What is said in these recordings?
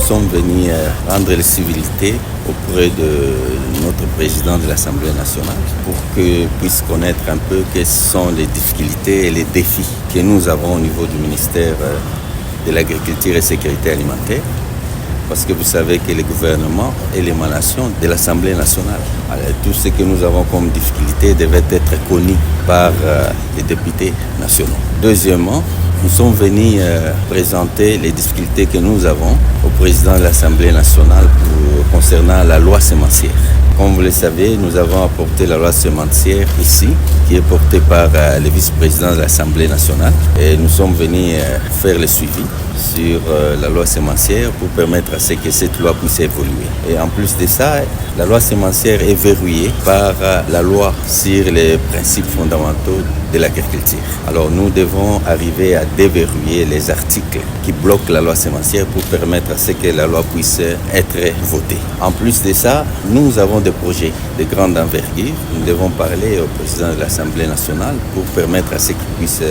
sommes venus rendre les civilités auprès de notre président de l'Assemblée nationale pour qu'il puisse connaître un peu quelles sont les difficultés et les défis que nous avons au niveau du ministère de l'Agriculture et Sécurité alimentaire. Parce que vous savez que le gouvernement est l'émanation de l'Assemblée nationale. Alors, tout ce que nous avons comme difficulté devait être connu par les députés nationaux. Deuxièmement, nous sommes venus présenter les difficultés que nous avons au président de l'Assemblée nationale concernant la loi sémentière. Comme vous le savez, nous avons apporté la loi sémentière ici, qui est portée par le vice-président de l'Assemblée nationale. Et nous sommes venus faire le suivi sur la loi sémentière pour permettre à ce que cette loi puisse évoluer. Et en plus de ça, la loi sémentière est verrouillée par la loi sur les principes fondamentaux de l'agriculture. Alors nous devons arriver à déverrouiller les articles qui bloquent la loi sémentière pour permettre à ce que la loi puisse être votée. En plus de ça, nous avons des projets de grande envergure. Nous devons parler au président de l'Assemblée nationale pour permettre à ce qu'il puisse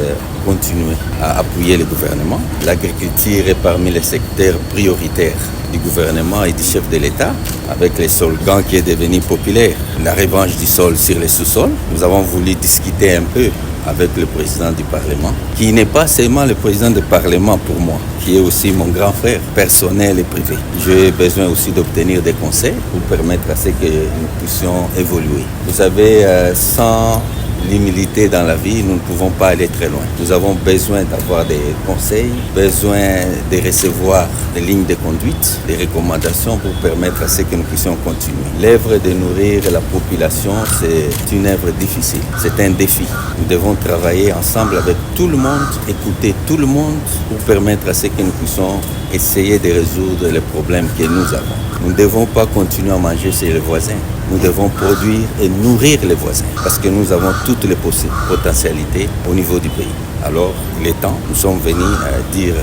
continuer à appuyer le gouvernement. L'agriculture est parmi les secteurs prioritaires du gouvernement et du chef de l'État, avec les Solgan qui est devenu populaire, la revanche du sol sur les sous-sols. Nous avons voulu discuter un peu avec le président du Parlement, qui n'est pas seulement le président du Parlement pour moi, qui est aussi mon grand frère personnel et privé. J'ai besoin aussi d'obtenir des conseils pour permettre à ce que nous puissions évoluer. Vous savez, sans l'humilité dans la vie, nous ne pouvons pas aller très loin. Nous avons besoin d'avoir des conseils, besoin de recevoir des lignes de conduite, des recommandations pour permettre à ce que nous puissions continuer. L'œuvre de nourrir la population, c'est une œuvre difficile, c'est un défi. Nous devons travailler ensemble avec tout le monde, écouter tout le monde pour permettre à ce que nous puissions essayer de résoudre les problèmes que nous avons. Nous ne devons pas continuer à manger chez les voisins. Nous devons produire et nourrir les voisins parce que nous avons toutes les potentialités au niveau du pays. Alors, il est temps, nous sommes venus dire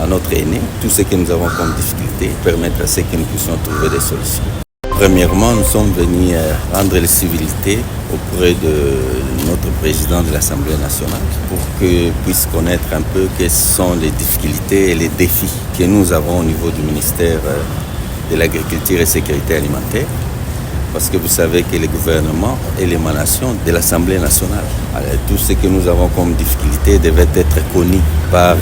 à notre aîné tout ce que nous avons comme difficulté, permettre à ce que nous puissions trouver des solutions. Premièrement, nous sommes venus rendre les civilités auprès de notre président de l'Assemblée nationale pour qu'il puisse connaître un peu quelles sont les difficultés et les défis que nous avons au niveau du ministère de l'Agriculture et Sécurité alimentaire. Parce que vous savez que le gouvernement est l'émanation de l'Assemblée nationale. Alors, tout ce que nous avons comme difficulté devait être connu par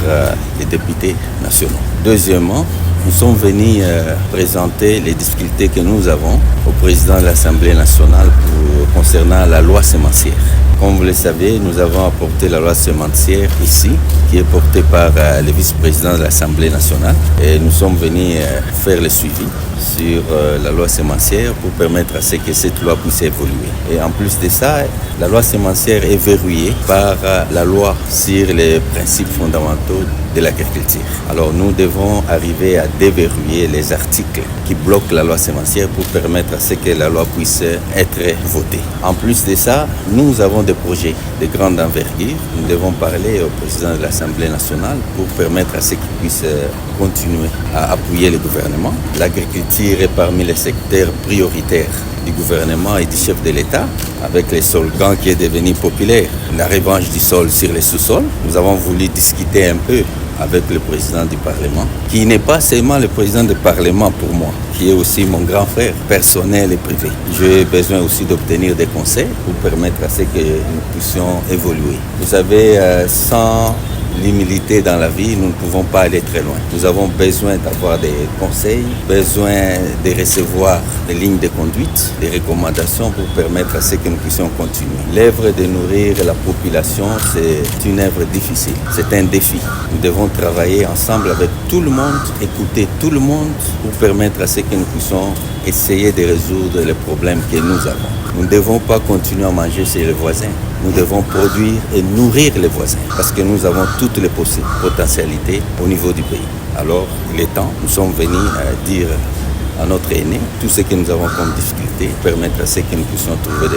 les députés nationaux. Deuxièmement, nous sommes venus présenter les difficultés que nous avons au président de l'Assemblée nationale concernant la loi sémentière. Comme vous le savez, nous avons apporté la loi sémentière ici, qui est portée par le vice-président de l'Assemblée nationale. Et nous sommes venus faire le suivi sur la loi sémentière pour permettre à ce que cette loi puisse évoluer. Et en plus de ça, la loi sémentière est verrouillée par la loi sur les principes fondamentaux de l'agriculture. Alors nous devons arriver à déverrouiller les articles qui bloquent la loi sémentière pour permettre à ce que la loi puisse être votée. En plus de ça, nous avons des projets de grande envergure. Nous devons parler au président de l'Assemblée nationale pour permettre à ce qu'il puisse continuer à appuyer le gouvernement. L'agriculture est parmi les secteurs prioritaires du gouvernement et du chef de l'État, avec les Solgan qui est devenu populaire, la revanche du sol sur les sous-sols. Nous avons voulu discuter un peu avec le président du Parlement, qui n'est pas seulement le président du Parlement pour moi, qui est aussi mon grand frère personnel et privé. J'ai besoin aussi d'obtenir des conseils pour permettre à ce que nous puissions évoluer. Vous savez, sans l'humilité dans la vie, nous ne pouvons pas aller très loin. Nous avons besoin d'avoir des conseils, besoin de recevoir des lignes de conduite, des recommandations pour permettre à ce que nous puissions continuer. L'œuvre de nourrir la population, c'est une œuvre difficile, c'est un défi. Nous devons travailler ensemble avec tout le monde, écouter tout le monde pour permettre à ce que nous puissions essayer de résoudre les problèmes que nous avons. Nous ne devons pas continuer à manger chez les voisins. Nous devons produire et nourrir les voisins parce que nous avons toutes les potentialités au niveau du pays. Alors, il est temps, nous sommes venus dire à notre aîné tout ce que nous avons comme difficulté, permettre à ce que nous puissions trouver des